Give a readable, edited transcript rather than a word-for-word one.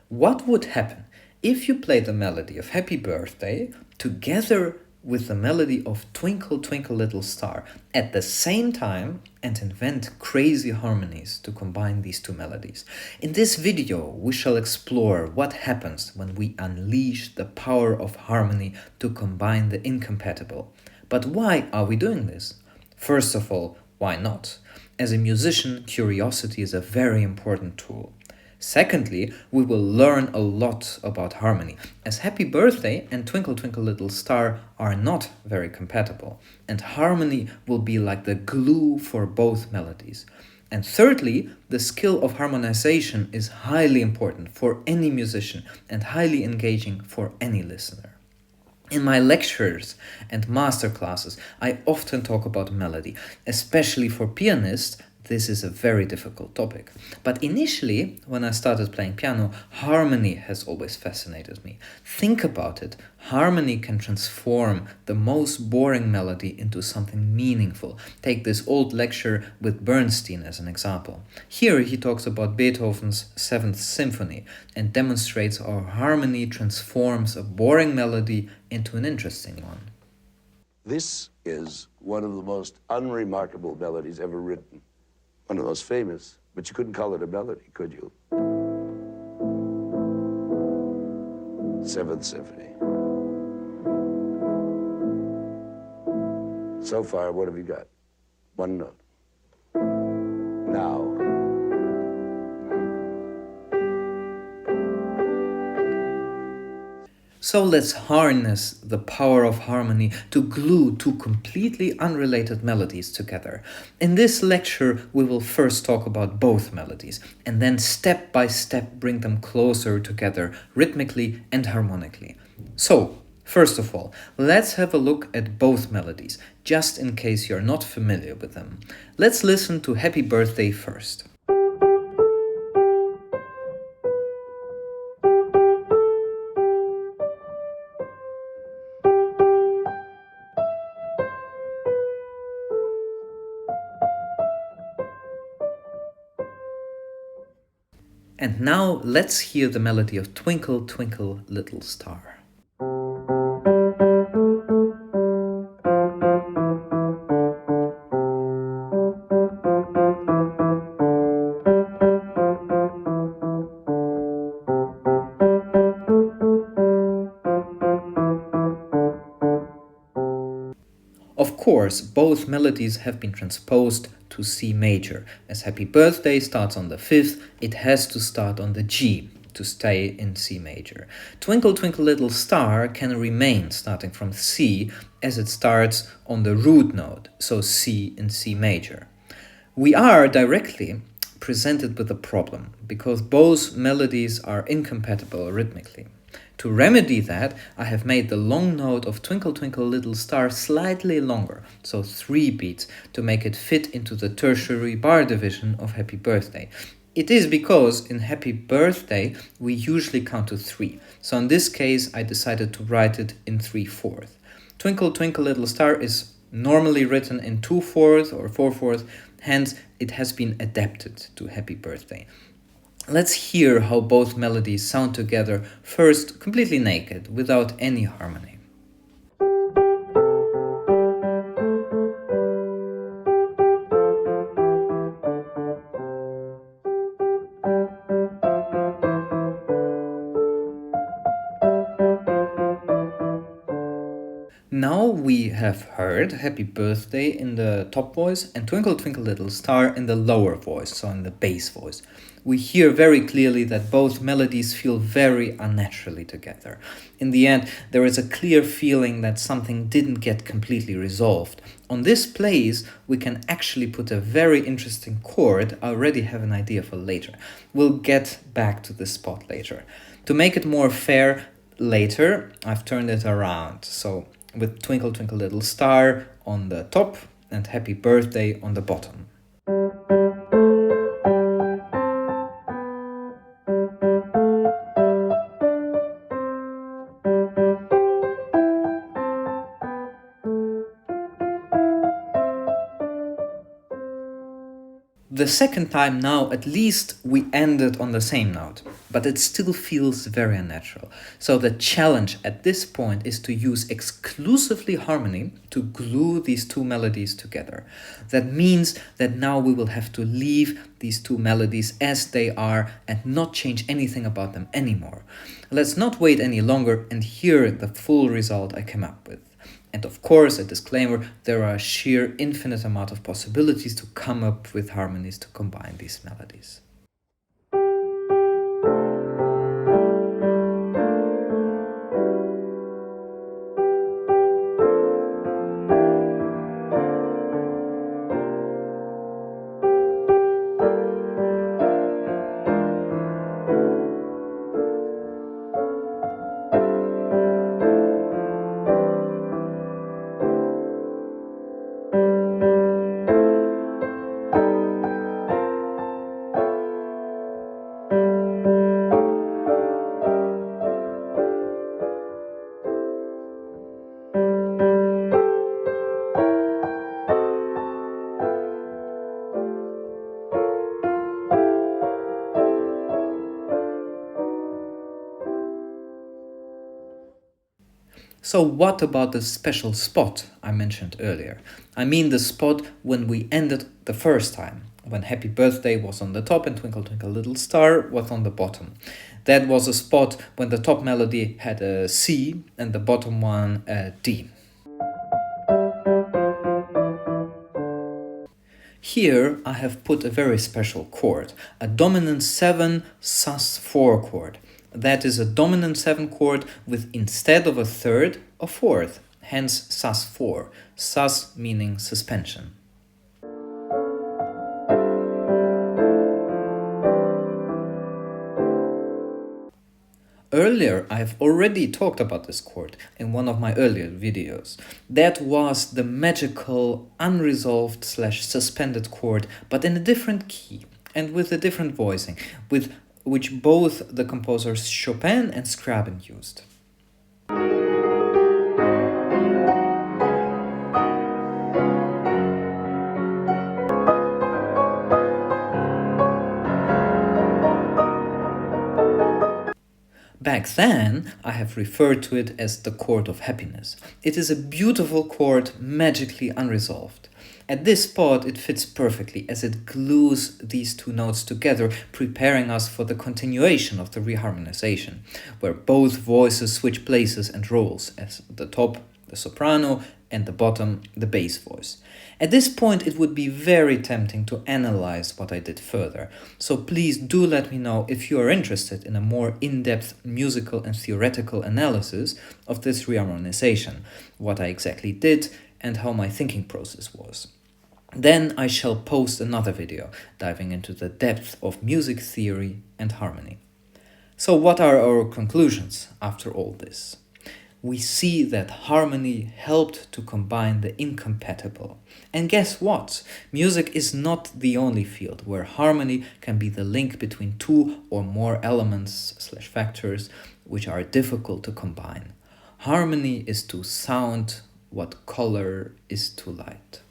What would happen if you play the melody of Happy Birthday together with the melody of Twinkle Twinkle Little Star at the same time and invent crazy harmonies to combine these two melodies? In this video, we shall explore what happens when we unleash the power of harmony to combine the incompatible. But why are we doing this? First of all, why not? As a musician, curiosity is a very important tool. Secondly, we will learn a lot about harmony, as Happy Birthday and Twinkle Twinkle Little Star are not very compatible, and harmony will be like the glue for both melodies. And thirdly, the skill of harmonization is highly important for any musician and highly engaging for any listener. In my lectures and masterclasses, I often talk about melody. Especially for pianists, this is a very difficult topic. But initially, when I started playing piano, harmony has always fascinated me. Think about it. Harmony can transform the most boring melody into something meaningful. Take this old lecture with Bernstein as an example. Here he talks about Beethoven's 7th Symphony and demonstrates how harmony transforms a boring melody into an interesting one. This is one of the most unremarkable melodies ever written. One of the most famous, but you couldn't call it a melody, could you? 7th Symphony. So far, what have you got? One note. Now. So let's harness the power of harmony to glue two completely unrelated melodies together. In this lecture, we will first talk about both melodies, and then step by step bring them closer together rhythmically and harmonically. So, first of all, let's have a look at both melodies, just in case you're not familiar with them. Let's listen to Happy Birthday first. And now let's hear the melody of Twinkle Twinkle Little Star. Of course, both melodies have been transposed to C major. As Happy Birthday starts on the 5th, it has to start on the G to stay in C major. Twinkle Twinkle Little Star can remain starting from C as it starts on the root note, so C in C major. We are directly presented with a problem because both melodies are incompatible rhythmically. To remedy that, I have made the long note of Twinkle Twinkle Little Star slightly longer, so 3 beats, to make it fit into the tertiary bar division of Happy Birthday. It is because in Happy Birthday we usually count to 3, so in this case I decided to write it in 3/4. Twinkle Twinkle Little Star is normally written in 2/4 or 4/4, hence it has been adapted to Happy Birthday. Let's hear how both melodies sound together, first completely naked, without any harmony. Now we have heard Happy Birthday in the top voice and Twinkle Twinkle Little Star in the lower voice, so in the bass voice. We hear very clearly that both melodies feel very unnaturally together. In the end, there is a clear feeling that something didn't get completely resolved. On this place, we can actually put a very interesting chord. I already have an idea for later. We'll get back to this spot later. To make it more fair, later I've turned it around, so with Twinkle Twinkle Little Star on the top and Happy Birthday on the bottom. The second time now, at least we ended on the same note, but it still feels very unnatural. So the challenge at this point is to use exclusively harmony to glue these two melodies together. That means that now we will have to leave these two melodies as they are and not change anything about them anymore. Let's not wait any longer and hear the full result I came up with. And of course, a disclaimer, there are a sheer infinite amount of possibilities to come up with harmonies to combine these melodies. So what about the special spot I mentioned earlier? I mean the spot when we ended the first time, when Happy Birthday was on the top and Twinkle Twinkle Little Star was on the bottom. That was a spot when the top melody had a C and the bottom one a D. Here I have put a very special chord, a dominant 7 sus4 chord. That is a dominant 7 chord with, instead of a third, a fourth, hence sus4, sus meaning suspension. Earlier, I've already talked about this chord in one of my earlier videos. That was the magical, unresolved / suspended chord, but in a different key and with a different voicing, with which both the composers Chopin and Scriabin used. Back then, I have referred to it as the chord of happiness. It is a beautiful chord, magically unresolved. At this spot, it fits perfectly as it glues these two notes together, preparing us for the continuation of the reharmonization, where both voices switch places and roles, as the top, the soprano, and the bottom, the bass voice. At this point, it would be very tempting to analyze what I did further, so please do let me know if you are interested in a more in-depth musical and theoretical analysis of this reharmonization, what I exactly did, and how my thinking process was. Then I shall post another video diving into the depth of music theory and harmony. So what are our conclusions after all this? We see that harmony helped to combine the incompatible. And guess what? Music is not the only field where harmony can be the link between two or more elements / factors which are difficult to combine. Harmony is to sound what color is to light.